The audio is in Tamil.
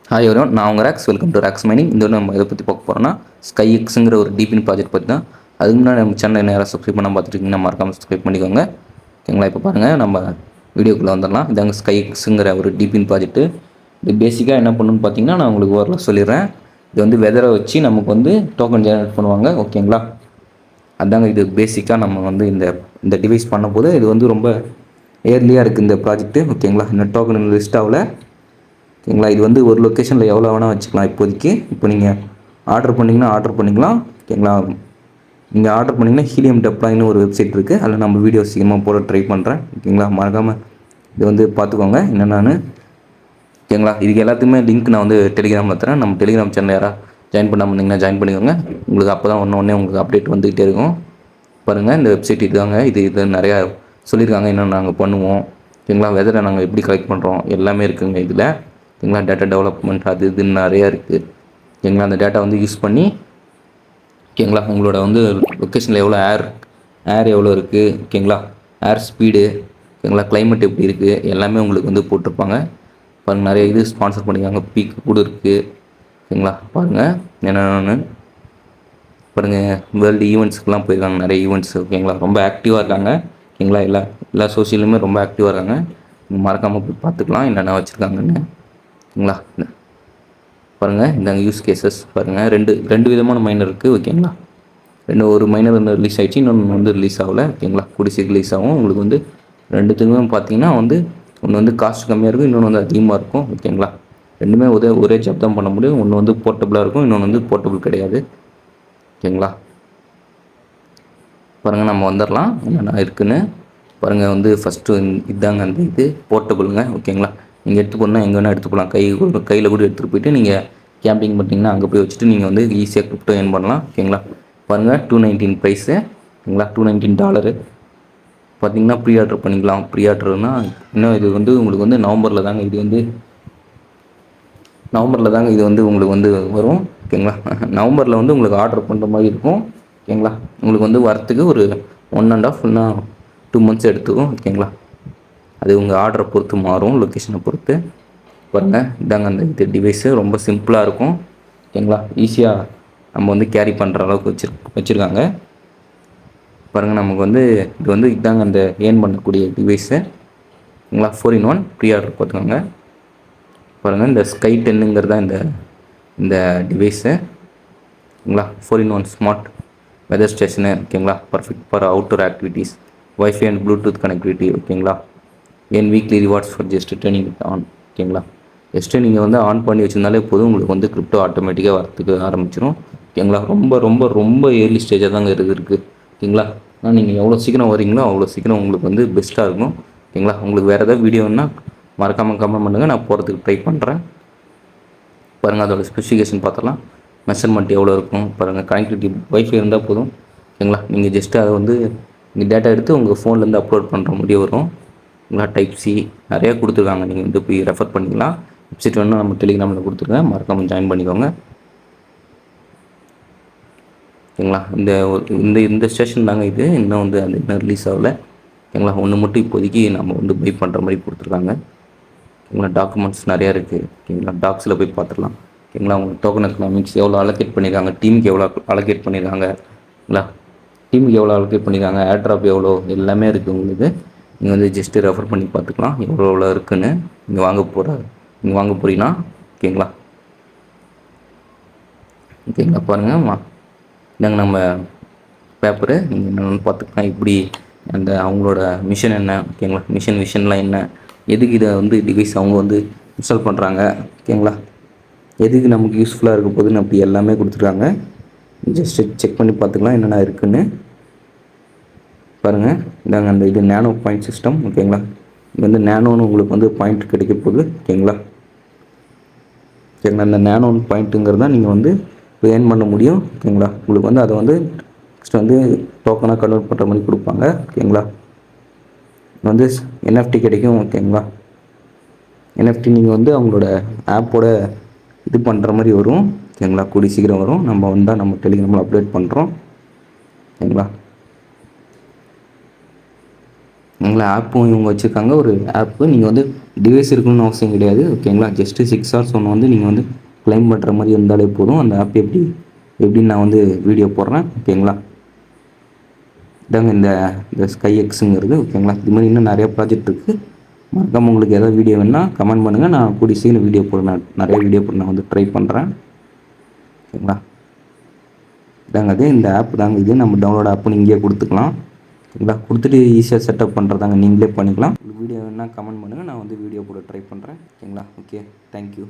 ஹாய் எவ்ரிவன், நான் உங்கள் racks. Welcome to racks mining. இந்த நம்ம இதை பற்றி பார்க்க போகிறோம்னா ஸ்கை எக்ஸுங்கிற ஒரு டீபின் ப்ராஜெக்ட் பற்றி தான். அதுக்கு முன்னாடி நம்ம சேனல் நேராக சப்ஸ்கிரைப் பண்ணால் பார்த்துருக்கீங்கன்னா மறக்காமல் சப்ஸ்கிரைப் பண்ணிக்கோங்க. ஓகேங்களா? இப்போ பாருங்கள், நம்ம வீடியோக்குள்ளே வந்துடலாம். இதாங்க ஸ்கை எக்ஸுங்கிற ஒரு டீபின் ப்ராஜெக்ட்டு. இது பேசிக்காக என்ன பண்ணணும்னு பார்த்தீங்கன்னா, நான் உங்களுக்கு ஓரளவு சொல்லிடுறேன். இது வந்து வெதரை வச்சு நமக்கு வந்து டோக்கன் ஜெனரேட் பண்ணுவாங்க. ஓகேங்களா? அதாங்க இது பேசிக்காக நம்ம வந்து இந்த டிவைஸ் பண்ணும்போது இது வந்து ரொம்ப ஏர்லியாக இருக்குது இந்த ப்ராஜெக்ட்டு. ஓகேங்களா? இந்த டோக்கன் லிஸ்ட் ஆகல. ஓகேங்களா? இது வந்து ஒரு லொக்கேஷனில் எவ்வளோ வேணால் வச்சுக்கலாம். இப்போதைக்கு நீங்கள் ஆர்டர் பண்ணிங்கன்னா ஆர்டர் பண்ணிக்கலாம். ஓகேங்களா? நீங்கள் ஆர்டர் பண்ணிங்கன்னா ஹீலியம் டெப்ளாய்னு ஒரு வெப்சைட் இருக்குது. அதில் நம்ம வீடியோ சீக்கிரமாக போட ட்ரை பண்ணுறேன். ஓகேங்களா? மறக்காமல் இது வந்து பார்த்துக்கோங்க என்னென்னு. ஓகேங்களா? இதுக்கு எல்லாத்துக்குமே லிங்க் நான் வந்து டெலிகிராமில் தரேன். நம்ம டெலிகிராம் சேனல் யாராக ஜாயின் பண்ணாமல் இருந்தீங்கன்னா ஜாயின் பண்ணிக்கோங்க. உங்களுக்கு அப்போ தான் ஒன்று உங்களுக்கு அப்டேட் வந்துகிட்டே இருக்கும். பாருங்கள், இந்த வெப்சைட் இதுதாங்க. இது நிறையா சொல்லியிருக்காங்க என்னென்ன நாங்கள் பண்ணுவோம். ஓகேங்களா? வெதரை நாங்கள் எப்படி கலெக்ட் பண்ணுறோம் எல்லாமே இருக்குங்க இதில். ஓகேங்களா? டேட்டா டெவலப்மெண்ட் அது இதுன்னு நிறையா இருக்குது. ஓகேங்களா? அந்த டேட்டா வந்து யூஸ் பண்ணி, ஓகேங்களா, உங்களோட வந்து லொக்கேஷனில் எவ்வளோ ஏர் எவ்வளோ இருக்குது, ஓகேங்களா, ஏர் ஸ்பீடு, ஓகேங்களா, கிளைமேட் எப்படி இருக்குது எல்லாமே உங்களுக்கு வந்து போட்டிருப்பாங்க. பாருங்கள், நிறைய இது ஸ்பான்சர் பண்ணியிருக்காங்க. பீக் கூட இருக்குது. ஓகேங்களா? பாருங்கள் என்னென்னு. பாருங்கள், வேர்ல்டு ஈவெண்ட்ஸுக்கெலாம் போயிருக்காங்க. நிறைய ஈவெண்ட்ஸ். ஓகேங்களா? ரொம்ப ஆக்டிவாக இருக்காங்க. ஓகேங்களா? எல்லா சோஷியலுமே ரொம்ப ஆக்டிவாக இருக்காங்க. மறக்காமல் போய் பார்த்துக்கலாம் என்னென்ன வச்சுருக்காங்கன்னு. ஓகேங்களா? பாருங்கள், இந்த யூஸ் கேசஸ் பாருங்கள். ரெண்டு விதமான மைனர் இருக்குது. ஓகேங்களா? ஒரு மைனர் வந்து ரிலீஸ் ஆகிடுச்சு, இன்னொன்று வந்து ரிலீஸ் ஆகலை. ஓகேங்களா? கூடிய ரிலீஸ் ஆகும். உங்களுக்கு வந்து ரெண்டுத்துக்குமே பார்த்தீங்கன்னா வந்து ஒன்று வந்து காஸ்ட் கம்மியாக இருக்கும், இன்னொன்று வந்து அதிகமாக இருக்கும். ஓகேங்களா? ரெண்டுமே ஒரே ஜாப் தான் பண்ண முடியும். ஒன்று வந்து போர்ட்டபுளாக இருக்கும், இன்னொன்று வந்து போர்ட்டபுள் கிடையாது. ஓகேங்களா? பாருங்கள், நம்ம வந்துடலாம் என்னென்ன இருக்குதுன்னு. பாருங்கள், வந்து ஃபஸ்ட்டு இதாங்க அந்த இது போர்ட்டபுளுங்க. ஓகேங்களா? நீங்கள் எடுத்து போனால் எங்கே வேணால் எடுத்து போகலாம். கையில் கூட எடுத்துகிட்டு போய்ட்டு நீங்கள் கேம்பிங் பண்ணிட்டீங்கன்னா அங்கே போய் வச்சுட்டு நீங்கள் வந்து ஈஸியாக கிரிப்டோ ஏர்ன் பண்ணலாம். ஓகேங்களா? பாருங்கள், 219 ப்ரைஸு. ஓகேங்களா? $219 பார்த்தீங்கன்னா ப்ரீ ஆர்டர் பண்ணிக்கலாம். ப்ரீ ஆர்டர்னா இன்னும் இது வந்து உங்களுக்கு வந்து நவம்பரில் தாங்க இது வந்து உங்களுக்கு வந்து வரும். ஓகேங்களா? நவம்பரில் வந்து உங்களுக்கு ஆர்டர் பண்ணுற மாதிரி இருக்கும். ஓகேங்களா? உங்களுக்கு வந்து வரத்துக்கு ஒரு 1.5 இல்லைனா 2 months எடுத்துக்கும். ஓகேங்களா? அது உங்கள் ஆர்டரை பொறுத்து மாறும், லொக்கேஷனை பொறுத்து. பாருங்கள், இதாங்க அந்த இது டிவைஸு. ரொம்ப சிம்பிளாக இருக்கும். ஓகேங்களா? ஈஸியாக நம்ம வந்து கேரி பண்ணுற அளவுக்கு வச்சுருக்காங்க. பாருங்கள், நமக்கு வந்து இது வந்து இதாங்க அந்த ஏர்ன் பண்ணக்கூடிய டிவைஸு. ஓகேங்களா? 4-in-1 ப்ரீ ஆர்டர் பார்த்துக்கோங்க. பாருங்கள், இந்த ஸ்கை 10ங்கிறது தான் இந்த டிவைஸு. ஓகேங்களா? 4-in-1 smart weather station. ஓகேங்களா? Perfect for outdoor activities, wifi and Bluetooth connectivity. ஓகேங்களா? Weekly rewards for just turning it on. ஓகேங்களா? ஜஸ்ட்டு நீங்கள் வந்து ஆன் பண்ணி வச்சுருந்தாலே போதும், உங்களுக்கு வந்து கிரிப்டோ ஆட்டோமேட்டிக்காக வரத்துக்கு ஆரம்பிச்சிடும். ஓகேங்களா? ரொம்ப ரொம்ப ரொம்ப ஏர்லி ஸ்டேஜாக தாங்க இருக்குது. ஓகேங்களா? ஆனால் நீங்கள் எவ்வளோ சீக்கிரம் வரீங்களோ அவ்வளோ சீக்கிரம் உங்களுக்கு வந்து பெஸ்ட்டாக இருக்கும். ஓகேங்களா? உங்களுக்கு வேறு ஏதாவது வீடியோன்னா மறக்காமல் கமெண்ட் பண்ணுங்கள், நான் போகிறதுக்கு ட்ரை பண்ணுறேன். பாருங்கள், அதோடய ஸ்பெசிஃபிகேஷன் பார்த்துலாம். மெஷர்மெண்ட் எவ்வளோ இருக்கும் பாருங்கள். கனெக்டிவிட்டி வைஃபை இருந்தால் போதும். ஓகேங்களா? நீங்கள் ஜஸ்ட்டு அதை வந்து நீங்கள் டேட்டா எடுத்து உங்கள் ஃபோன்லேருந்து அப்லோட் பண்ணுற முடியும் வரும். ஓகேங்களா? டைப் சி நிறையா கொடுத்துருக்காங்க. நீங்கள் வந்து போய் ரெஃபர் பண்ணிக்கலாம். வெப்சைட் வேணும் நம்ம டெலிகிராமில் கொடுத்துருக்கேன், மறக்காமல் ஜாயின் பண்ணிக்கோங்க. ஓகேங்களா? இந்த ஸ்டேஷன் தாங்க இது. இன்னும் வந்து அது இன்னும் ரிலீஸ் ஆகலை. ஓகேங்களா? ஒன்று மட்டும் இப்போதைக்கு நம்ம வந்து பை பண்ணுற மாதிரி கொடுத்துருக்காங்க. ஓகேங்களா? டாக்குமெண்ட்ஸ் நிறையா இருக்குது. ஓகேங்களா? டாக்ஸில் போய் பார்த்துக்கலாம். ஓகேங்களா? உங்களுக்கு டோக்கன் எக்கனாமிக்ஸ் எவ்வளோ அலோகேட் பண்ணியிருக்காங்க, டீமுக்கு எவ்வளோ அலோகேட் பண்ணியிருக்காங்க. ஓகேங்களா? டீமுக்கு எவ்வளோ அலோகேட் பண்ணியிருக்காங்க, ஏர் ட்ராப் எவ்வளோ, எல்லாமே இருக்குது உங்களுக்கு. நீங்கள் வந்து ஜஸ்ட்டு ரெஃபர் பண்ணி பார்த்துக்கலாம் எவ்வளோ இருக்குதுன்னு. நீங்கள் வாங்க போகிறீங்கன்னா. ஓகேங்களா? ஓகேங்களா? பாருங்கள், இதாங்க நம்ம பேப்பரு. நீங்கள் என்னென்னு பார்த்துக்கலாம். இப்படி அந்த அவங்களோட மிஷன் என்ன. ஓகேங்களா? விஷன்லாம் என்ன, எதுக்கு இதை வந்து டிவைஸ் அவங்க வந்து இன்ஸ்டால் பண்ணுறாங்க. ஓகேங்களா? எதுக்கு நமக்கு யூஸ்ஃபுல்லாக இருக்க போகுதுன்னு அப்படி எல்லாமே கொடுத்துருக்காங்க. ஜஸ்ட்டு செக் பண்ணி பார்த்துக்கலாம் என்னென்ன இருக்குதுன்னு. பாருங்கள், இதாங்க அந்த இது நேனோ பாயிண்ட் சிஸ்டம். ஓகேங்களா? இது வந்து நேனோன்னு உங்களுக்கு வந்து பாயிண்ட் கிடைக்க போகுது. ஓகேங்களா? ஓகேங்களா? இந்த நேனோன்னு பாயிண்ட்டுங்கிறது தான் நீங்கள் வந்து ஏர்ன் பண்ண முடியும். ஓகேங்களா? உங்களுக்கு வந்து அதை வந்து நெக்ஸ்ட் வந்து டோக்கனாக கன்வெர்ட் பண்ணுற மாதிரி கொடுப்பாங்க. ஓகேங்களா? வந்து என்எஃப்டி கிடைக்கும். ஓகேங்களா? என்எஃப்டி நீங்கள் வந்து அவங்களோட ஆப்போட இது பண்ணுற மாதிரி வரும். ஓகேங்களா? கூடிய சீக்கிரம் வரும். நம்ம வந்தால் நம்ம டெலிகிராமில் அப்டேட் பண்ணுறோம். ஓகேங்களா? ஓகேங்களா. ஆப்பும் இவங்க வச்சுருக்காங்க ஒரு ஆப்பு. நீங்கள் வந்து டிவைஸ் இருக்கணும்னு அவசியம் கிடையாது. ஓகேங்களா. ஜஸ்ட்டு 6 ஹார்ஸ் ஒன்று வந்து நீங்கள் வந்து க்ளைம் பண்ணுற மாதிரி இருந்தாலே போதும். அந்த ஆப் எப்படின்னு நான் வந்து வீடியோ போடுறேன். ஓகேங்களா. இதாங்க இந்த இந்த ஸ்கை எக்ஸுங்கிறது. ஓகேங்களா. இது மாதிரி இன்னும் நிறையா ப்ராஜெக்ட் இருக்குது. மறக்காமல் உங்களுக்கு எதாவது வீடியோ வேணுன்னா கமெண்ட் பண்ணுங்கள். நான் கூடிய சீக்கிரம் வீடியோ போட நான் நிறைய வீடியோ போட நான் வந்து ட்ரை பண்ணுறேன். ஓகேங்களா. இதாங்க அது இந்த ஆப் தாங்க இது. நம்ம டவுன்லோட் ஆப்புன்னு இங்கேயே கொடுத்துக்கலாம். ஓகேங்களா. கொடுத்துட்டு ஈஸியாக செட்டப் பண்ணுறதாங்க, நீங்களே பண்ணிக்கலாம். வீடியோ வேணுன்னா கமெண்ட் பண்ணுங்கள். நான் வந்து வீடியோ போட ட்ரை பண்ணுறேன். ஓகேங்களா. Okay, thank you.